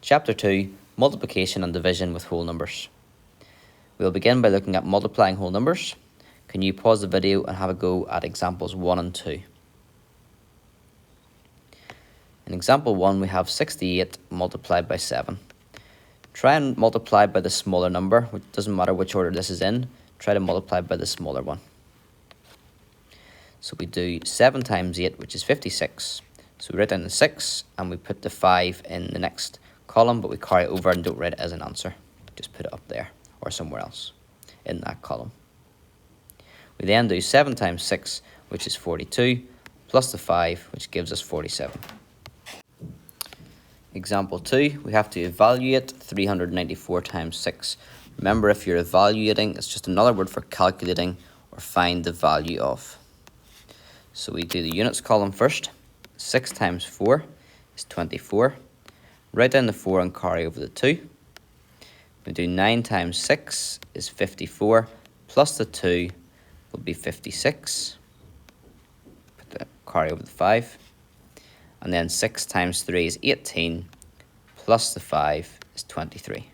Chapter 2, Multiplication and Division with Whole Numbers. We'll begin by looking at multiplying whole numbers. Can you pause the video and have a go at examples 1 and 2? In example 1, we have 68 multiplied by 7. Try and multiply by the smaller number, which doesn't matter which order this is in. Try to multiply by the smaller one. So we do 7 times 8, which is 56. So we write down the 6 and we put the 5 in the next column, but we carry it over and don't write it as an answer. Just put it up there or somewhere else in that column. We then do 7 times 6, which is 42, plus the 5, which gives us 47. Example 2, we have to evaluate 394 times 6. Remember, if you're evaluating, it's just another word for calculating or find the value of. So we do the units column first. 6 times 4 is 24. Write down the 4 and carry over the 2. We do 9 times 6 is 54, plus the 2 will be 56. Carry over the 5. And then 6 times 3 is 18, plus the 5 is 23.